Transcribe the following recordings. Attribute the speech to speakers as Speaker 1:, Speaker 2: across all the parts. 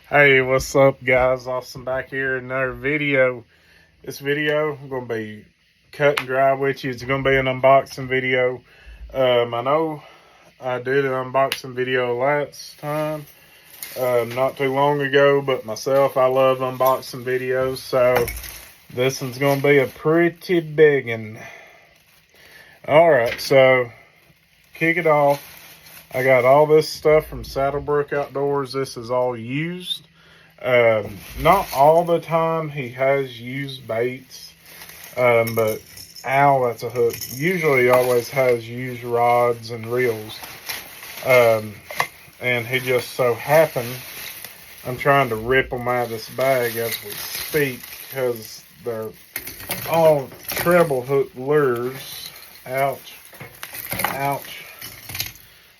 Speaker 1: Hey, what's up, guys? Austin back here in another video. This video, I'm going to be cut and dry with you. It's going to be an unboxing video. I know I did an unboxing video last time, not too long ago, but myself, I love unboxing videos, so this one's going to be a pretty big one. Alright, so kick it off. I got all this stuff from Saddlebrook Outdoors. This is all used. Not all the time he has used baits, but ow, that's a hook. Usually he always has used rods and reels. And he just so happened, I'm trying to rip them out of this bag as we speak because they're all treble hook lures. Ouch. Ouch.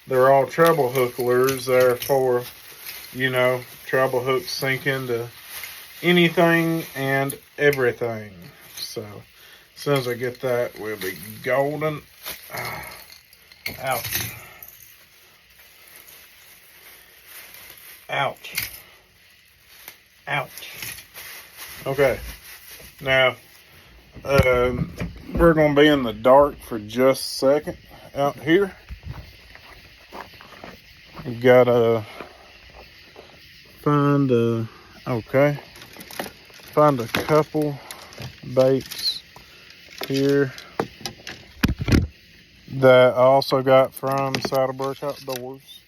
Speaker 1: They're all treble hook lures, therefore, you know, treble hooks sink into anything and everything. So, as soon as I get that, we'll be golden. Ouch. Ouch. Ouch. Okay. Now, we're going to be in the dark for just a second out here. We gotta find a couple baits here that I also got from Saddlebrook Outdoors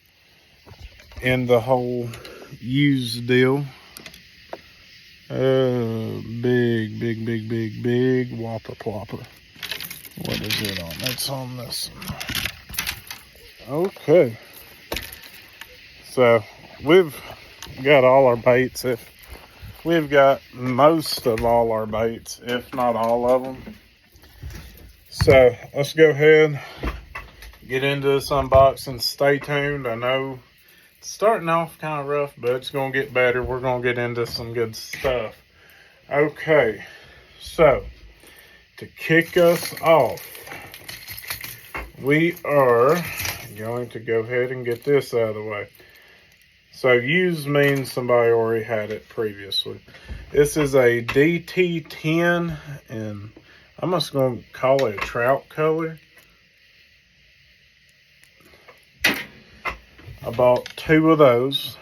Speaker 1: in the whole used deal. Big whopper plopper. What is it on? That's on this one. Okay. So we've got all our baits. We've got most of all our baits, if not all of them. So let's go ahead, get into this unboxing. Stay tuned. I know it's starting off kind of rough, but it's going to get better. We're going to get into some good stuff. Okay, so to kick us off, we are going to go ahead and get this out of the way. So used means somebody already had it previously. This is a DT10, and I'm just going to call it a trout color. I bought 2 of those.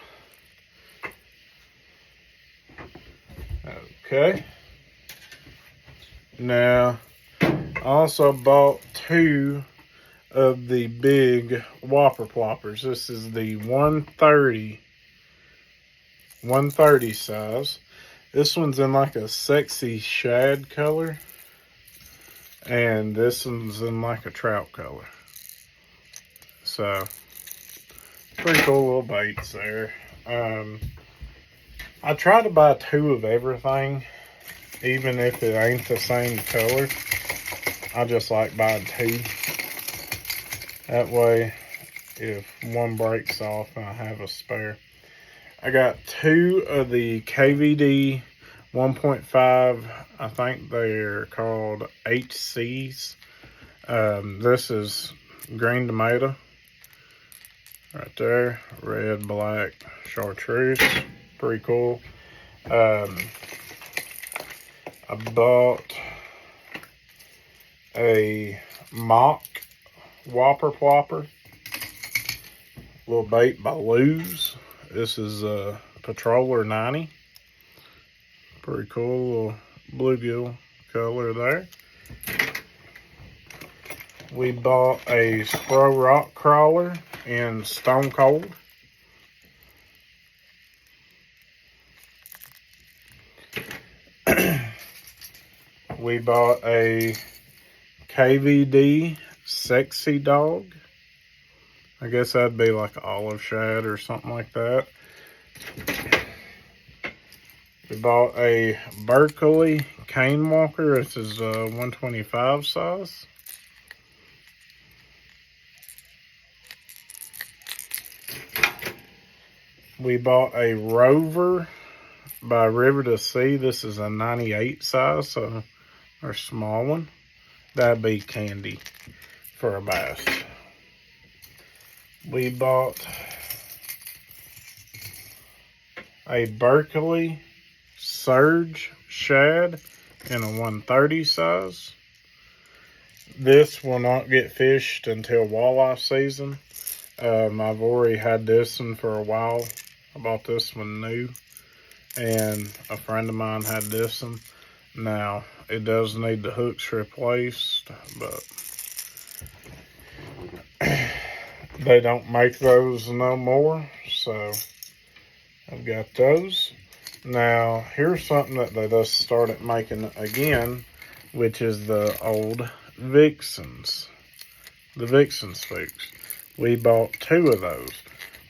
Speaker 1: Okay. Now, I also bought 2 of the big whopper ploppers. This is the 130 size. This one's in like a sexy shad color, and this one's in like a trout color. So pretty cool little baits there. I try to buy 2 of everything, even if it ain't the same color. I just like buying 2. That way, if one breaks off, I have a spare. I got 2 of the KVD 1.5. I think they're called HCs. This is green tomato. Right there. Red, black, chartreuse. Pretty cool. I bought a mock whopper plopper. Little bait by Lew's. This is a Patroller 90. Pretty cool little bluegill color there. We bought a Spro Rock Crawler in Stone Cold. We bought a KVD Sexy Dog. I guess that'd be like olive shad or something like that. We bought a Berkeley Cane Walker. This is a 125 size. We bought a Rover by River to Sea. This is a 98 size, so a small one. That'd be candy for a bass. We bought a Berkeley Surge shad in a 130 size. This will not get fished until walleye season. I've already had this one for a while. I bought this one new, and a friend of mine had this one. Now, it does need the hooks replaced, but they don't make those no more, so I've got those. Now, here's something that they just started making again, which is the old Vixens. The Vixen spooks. We bought 2 of those.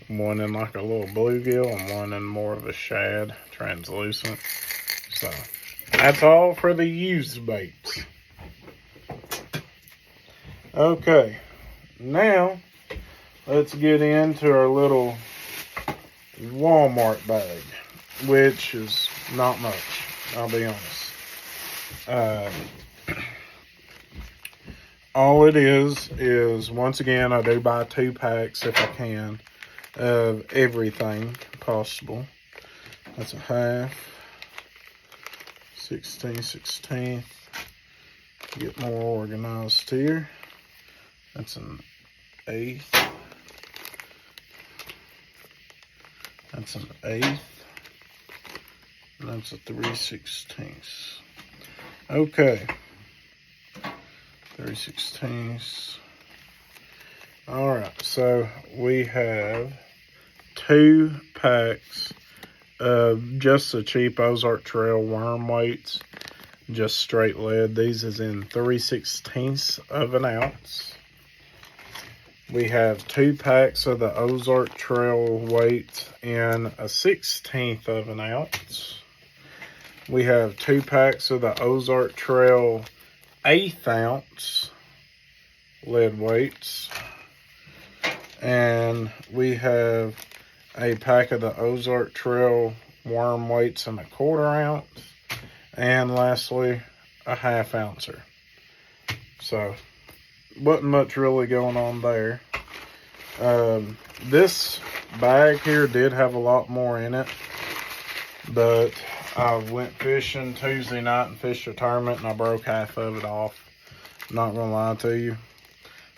Speaker 1: One in like a little bluegill and one in more of a shad, translucent. So, that's all for the used baits. Okay, now let's get into our little Walmart bag, which is not much, I'll be honest. All it is once again, I do buy 2 packs if I can of everything possible. That's a half, 16/16. Get more organized here. That's an 1/8. That's an 1/8. And that's a 3/16. Okay. 3/16. Alright, so we have 2 packs of just the cheap Ozark Trail worm weights, just straight lead. These is in 3/16 of an ounce. We have 2 packs of the Ozark Trail weights in a 1/16 of an ounce. We have 2 packs of the Ozark Trail 1/8 ounce lead weights. And we have a pack of the Ozark Trail worm weights in a 1/4 ounce. And lastly, a 1/2 ouncer. So, wasn't much really going on there. This bag here did have a lot more in it, but I went fishing Tuesday night and fished a tournament, and I broke half of it off. Not gonna lie to you.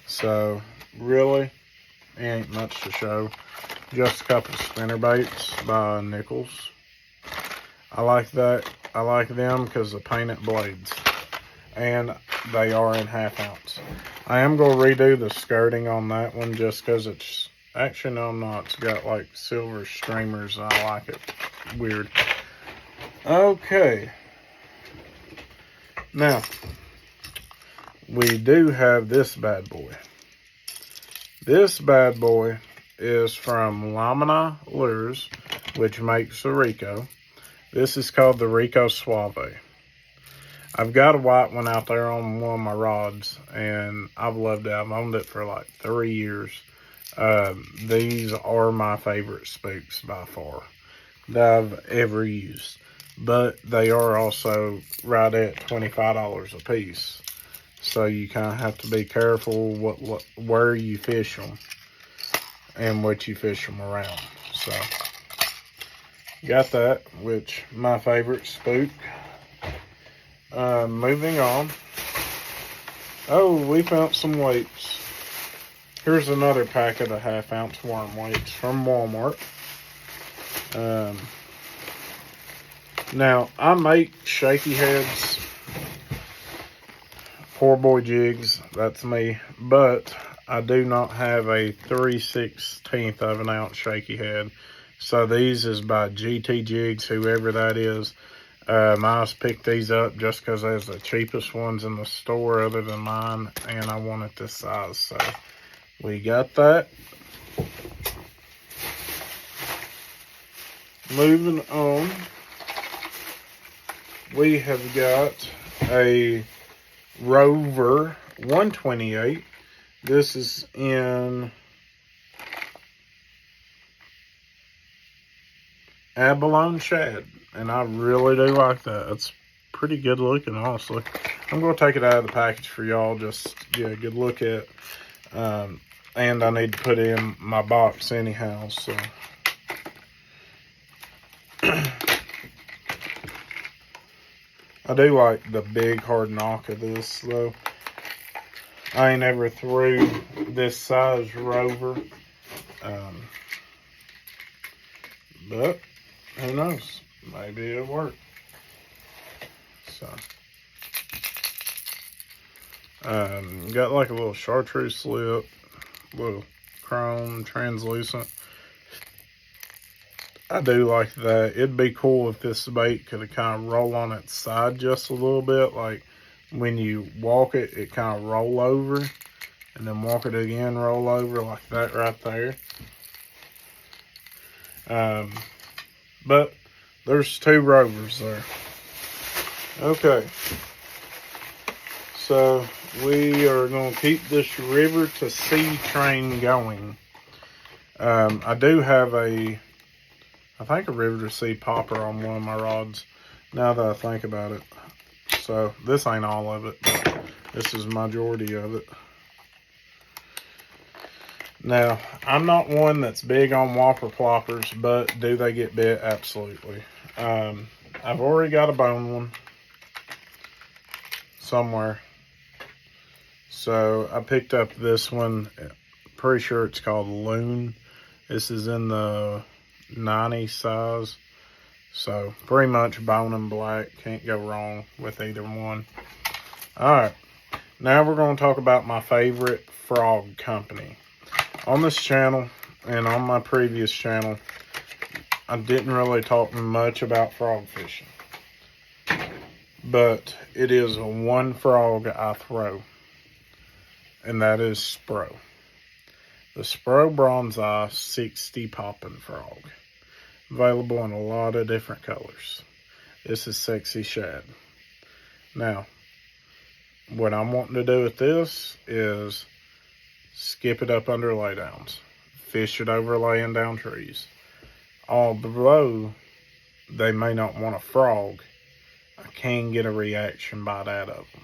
Speaker 1: So, really, ain't much to show. Just a couple spinner baits by Nichols. I like that. I like them because of painted blades. And they are in 1/2 ounce. I am going to redo the skirting on that one just because it's... Actually, no, I'm not. It's got like silver streamers. And I like it. Weird. Okay. Now, we do have this bad boy. This bad boy is from Lamina Lures, which makes the Rico. This is called the Rico Suave. I've got a white one out there on one of my rods, and I've loved it. I've owned it for like 3 years. These are my favorite spooks by far that I've ever used. But they are also right at $25 a piece. So you kind of have to be careful where you fish them and what you fish them around. So, got that, which my favorite spook. Moving on. Oh, we found some weights. Here's another pack of the 1/2 ounce worm weights from Walmart. Now, I make shaky heads, poor boy jigs, that's me, but I do not have a 3/16 of an ounce shaky head. So these is by GT Jigs, whoever that is. I just picked these up just because they're the cheapest ones in the store other than mine, and I wanted this size, so we got that. Moving on, we have got a Rover 128. This is in abalone shad, and I really do like that. It's pretty good looking, honestly. I'm going to take it out of the package for y'all, just get a good look at. And I need to put it in my box anyhow, so. I do like the big hard knock of this though. I ain't ever threw this size rover. But who knows? Maybe it'll work. So got like a little chartreuse slip, little chrome translucent. I do like that. It'd be cool if this bait could kind of roll on its side just a little bit. Like when you walk it, it kind of roll over, and then walk it again, roll over like that right there. But there's 2 rovers there. Okay. So we are going to keep this river to sea train going. I do have I think a river to sea popper on one of my rods, now that I think about it. So this ain't all of it, but this is majority of it. Now, I'm not one that's big on whopper ploppers, but do they get bit? Absolutely. I've already got a bone one somewhere. So I picked up this one. Pretty sure it's called Loon. This is in the 90 size. So pretty much bone and black. Can't go wrong with either one. Alright. Now we're going to talk about my favorite frog company. On this channel and on my previous channel, I didn't really talk much about frog fishing. But it is one frog I throw. And that is Spro. The Spro Bronzeye 60 popping frog. Available in a lot of different colors. This is Sexy Shad. Now, what I'm wanting to do with this is skip it up under laydowns. Fish it over laying down trees. Although they may not want a frog, I can get a reaction bite out of them.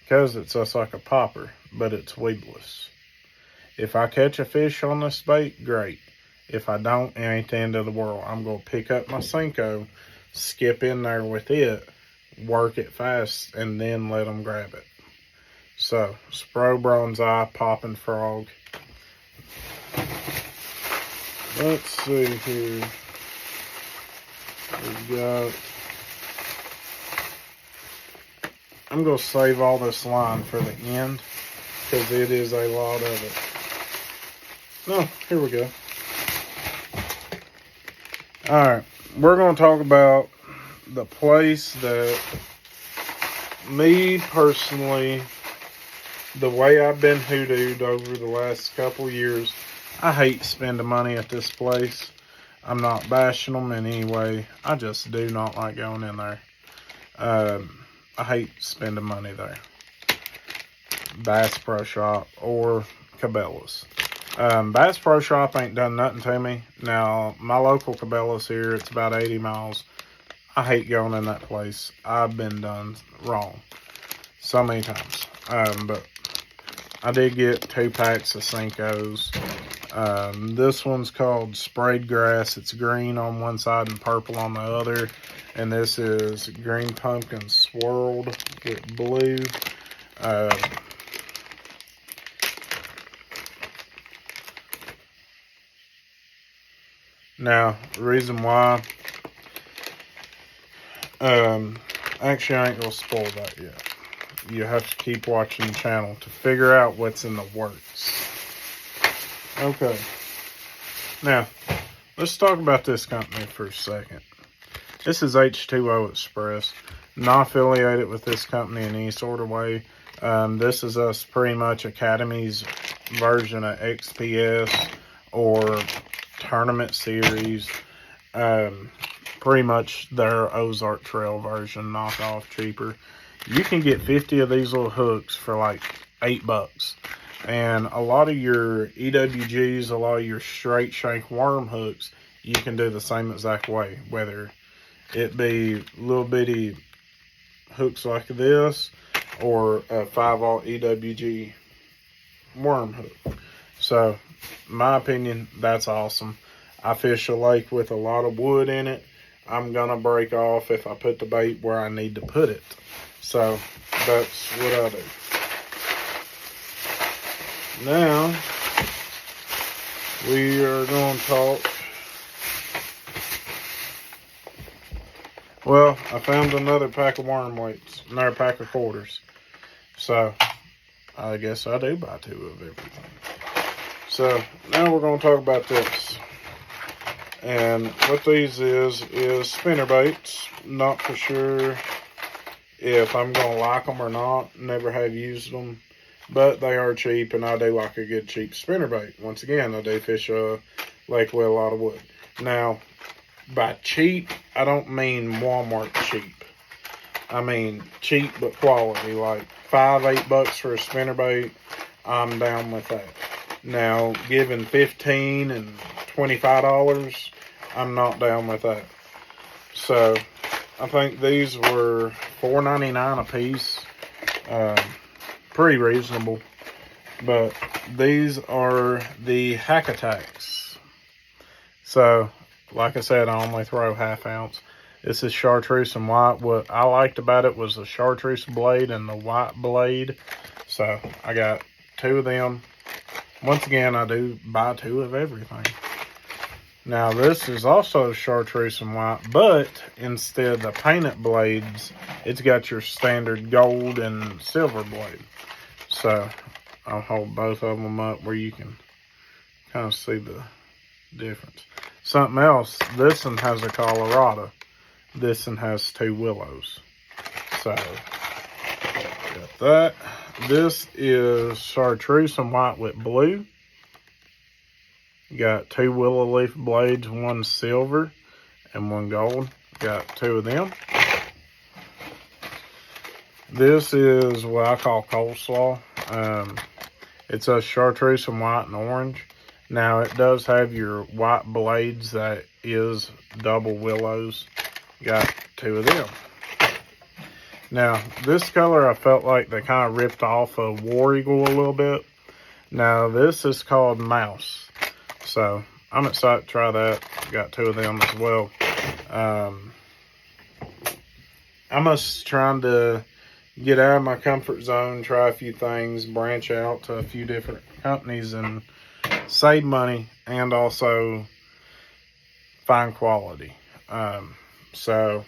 Speaker 1: Because it's just like a popper, but it's weedless. If I catch a fish on this bait, great. If I don't, it ain't the end of the world. I'm going to pick up my Senko, skip in there with it, work it fast, and then let them grab it. So, Spro Bronzeye popping frog. Let's see here. We got... I'm going to save all this line for the end, because it is a lot of it. No, here we go. Alright, we're going to talk about the place that me personally, the way I've been hoodooed over the last couple years, I hate spending money at this place. I'm not bashing them in any way. I just do not like going in there. I hate spending money there. Bass Pro Shop or Cabela's. Bass Pro Shop ain't done nothing to me. Now, my local Cabela's here, it's about 80 miles. I hate going in that place. I've been done wrong so many times. But I did get 2 packs of Senkos. This one's called Sprayed Grass. It's green on one side and purple on the other. And this is Green Pumpkin swirled with blue. Now, the reason why, actually I ain't gonna spoil that yet. You have to keep watching the channel to figure out what's in the works. Okay. Now, let's talk about this company for a second. This is H2O Express. Not affiliated with this company in any sort of way. This is us pretty much Academy's version of XPS or Tournament Series. Pretty much their Ozark Trail version, knockoff, cheaper. You can get 50 of these little hooks for like $8. And a lot of your EWGs, a lot of your straight shank worm hooks, you can do the same exact way. Whether it be little bitty hooks like this or a 5/0 EWG worm hook. So, in my opinion, that's awesome. I fish a lake with a lot of wood in it. I'm gonna break off if I put the bait where I need to put it. So that's what I do. Now we are going to talk. Well, I found another pack of worm weights, another pack of quarters. So I guess I do buy 2 of everything. So now we're going to talk about this. And what these is spinner baits. Not for sure if I'm going to like them or not. Never have used them. But they are cheap, and I do like a good cheap spinner bait. Once again, I do fish lake with a lot of wood. Now, by cheap, I don't mean Walmart cheap. I mean cheap but quality. Like $5-8 for a spinner bait, I'm down with that. Now, giving $15 and $25, I'm not down with that. So, I think these were $4.99 a piece. Pretty reasonable. But these are the Hack Attacks. So, like I said, I only throw 1/2 ounce. This is chartreuse and white. What I liked about it was the chartreuse blade and the white blade. So, I got 2 of them. Once again, I do buy 2 of everything. Now, this is also chartreuse and white, but instead of the painted blades, it's got your standard gold and silver blade. So, I'll hold both of them up where you can kind of see the difference. Something else, this one has a Colorado. This one has 2 willows. So, got that. This is chartreuse and white with blue. Got 2 willow leaf blades, 1 silver and 1 gold. Got 2 of them. This is what I call coleslaw. It's a chartreuse and white and orange. Now, it does have your white blades that is double willows. Got 2 of them. Now, this color, I felt like they kind of ripped off a War Eagle a little bit. Now, this is called Mouse. So, I'm excited to try that. Got 2 of them as well. I'm just trying to get out of my comfort zone, try a few things, branch out to a few different companies, and save money, and also find quality. So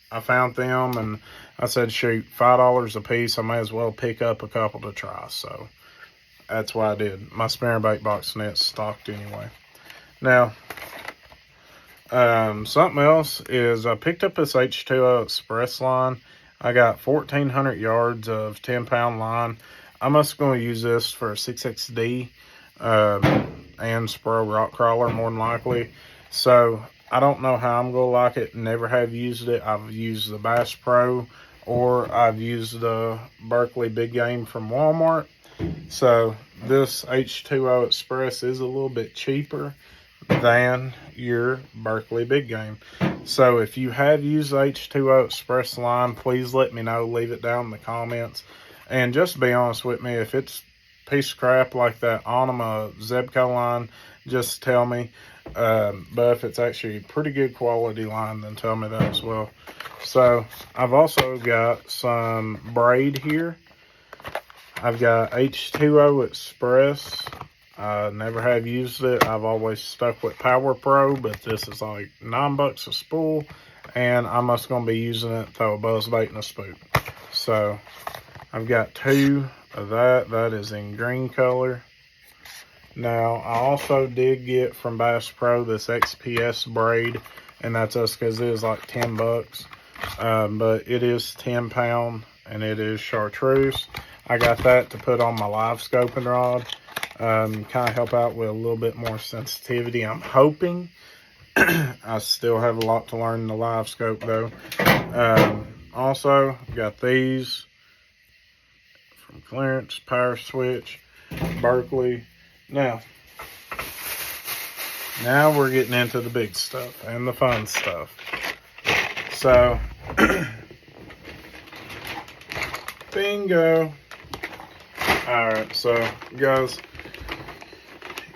Speaker 1: I found them, and I said, shoot, $5 a piece, I may as well pick up a couple to try. So that's what I did. My spinnerbait box net's stocked anyway. Now, something else is I picked up this H2O Express line. I got 1,400 yards of 10-pound line. I'm just going to use this for a 6XD and Spro rock crawler more than likely. So I don't know how I'm going to like it. Never have used it. I've used the Bass Pro, or I've used the Berkley Big Game from Walmart. So this H2O Express is a little bit cheaper than your Berkley Big Game. So if you have used the H2O Express line, please let me know. Leave it down in the comments. And just be honest with me. If it's a piece of crap like that Anima Zebco line, just tell me. But if it's actually a pretty good quality line, then tell me that as well. So I've also got some braid here. I've got H2O Express. I never have used it. I've always stuck with Power Pro, but this is like $9 a spool, and I'm just going to be using it to throw a buzzbait and a spook. So I've got 2 of that. That is in green color. Now, I also did get from Bass Pro this XPS braid, and that's just because it is like $10. But it is 10 pound, and it is chartreuse. I got that to put on my live scoping rod. Kind of help out with a little bit more sensitivity, I'm hoping. I still have a lot to learn in the live scope though. Also got these from Clearance, Power Switch, Berkley. Now we're getting into the big stuff and the fun stuff. So bingo. Alright, so guys,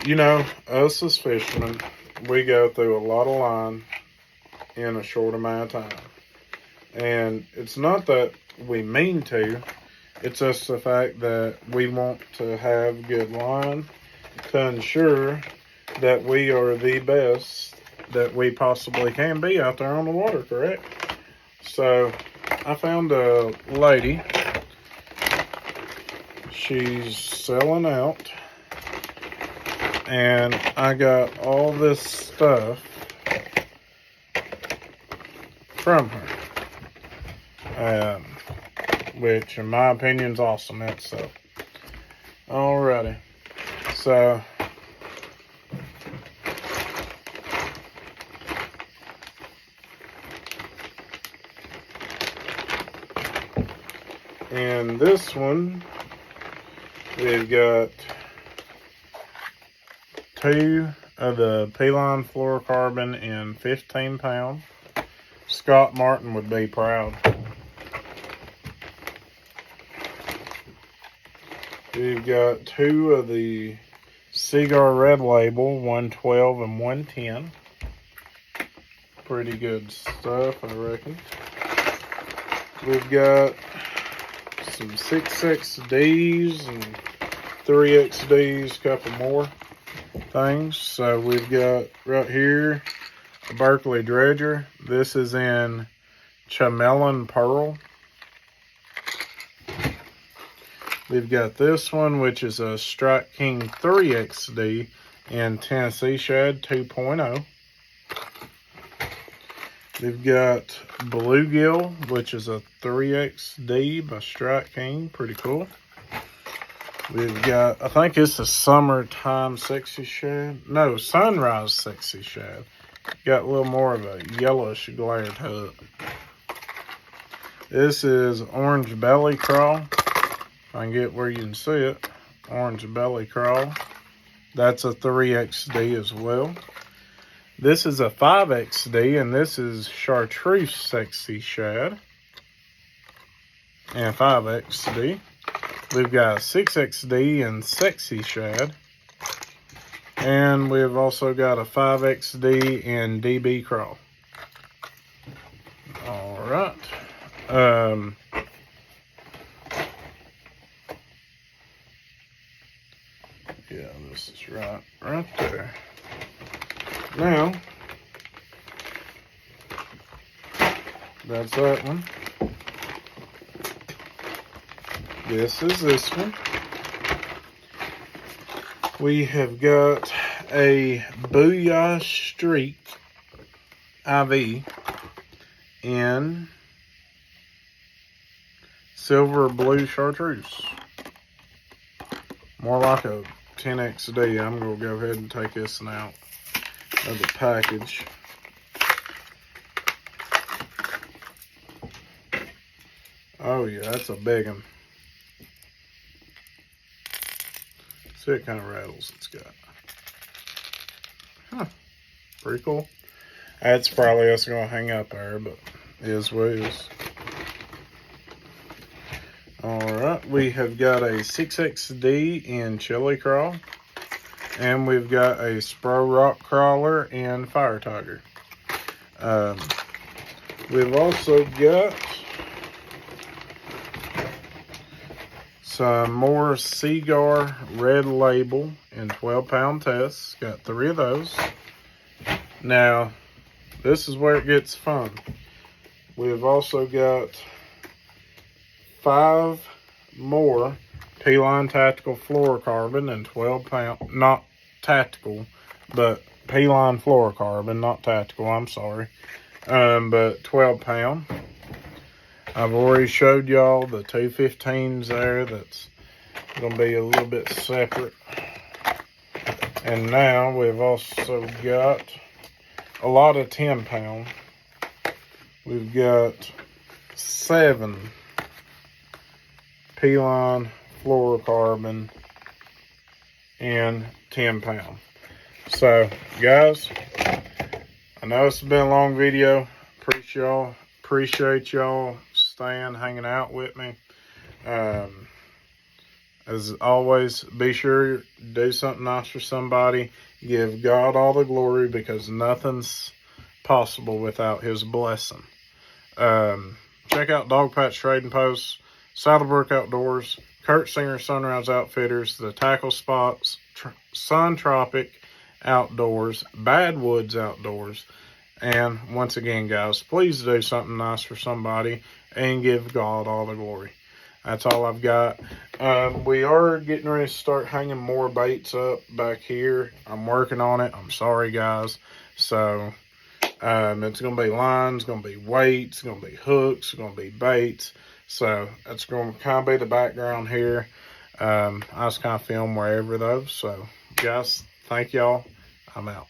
Speaker 1: you know, us as fishermen, we go through a lot of line. in a short amount of time. And it's not that we mean to, it's just the fact that we want to have good line to ensure that we are the best that we possibly can be out there on the water, correct? So I found a lady. She's selling out, and I got all this stuff from her, which in my opinion is awesome. That's so. Alrighty, so in this one, we've got 2 of the P-Line fluorocarbon in 15 pound. Scott Martin would be proud. We've got 2 of the Seaguar Red Label, 112 and 110. Pretty good stuff, I reckon. We've got some 6XDs and 3XDs, couple more things. So we've got right here a Berkley Dredger. This is in Chamelon Pearl. We've got this one, which is a Strike King 3XD in Tennessee Shad 2.0. We've got Bluegill, which is a 3XD by Strike King. Pretty cool. We've got, I think it's a Summertime Sexy Shad. No, Sunrise Sexy Shad. Got a little more of a yellowish glare to it. This is Orange Belly Crawl. If I can get where you can see it. Orange Belly Crawl. That's a 3XD as well. This is a 5XD, and this is Chartreuse Sexy Shad. And 5XD. We've got a 6XD and Sexy Shad. And we've also got a 5XD and DB Crawl. Alright. Yeah, this is right there. Now, that's that one. This is this one. We have got a Booyah Streak IV in Silver Blue Chartreuse. More like a 10XD. I'm going to go ahead and take this one out of the package. Oh yeah, that's a big one. See what kind of rattles it's got. Huh. Pretty cool. That's probably us going to hang up there, but it is what it is. Alright, we have got a 6XD in Chili Crawl. And we've got a Spro Rock Crawler in Fire Tiger. We've also got some more Seaguar Red Label in 12-pound tests. Got 3 of those. Now, this is where it gets fun. We've also got 5 more P-Line Tactical Fluorocarbon in 12-pound, not tactical, but P-Line Fluorocarbon, not tactical, I'm sorry, but 12-pound. I've already showed y'all the 215s there. That's going to be a little bit separate. And now we've also got a lot of 10-pound. We've got 7 P-Line Fluorocarbon and 10-pound. So guys, I know it's been a long video. Appreciate y'all staying, hanging out with me. As always, be sure to do something nice for somebody. Give God all the glory, because nothing's possible without his blessing. Check out Dog Patch Trading Posts, Saddlebrook Outdoors, Kurt Singer Sunrise Outfitters, The Tackle Spots, Sun Tropic Outdoors, Badwoods Outdoors. And once again, guys, please do something nice for somebody and give God all the glory. That's all I've got. We are getting ready to start hanging more baits up back here. I'm working on it. I'm sorry, guys. So it's going to be lines, going to be weights, going to be hooks, going to be baits. So that's going to kind of be the background here. I just kind of film wherever though. So guys, thank y'all. I'm out.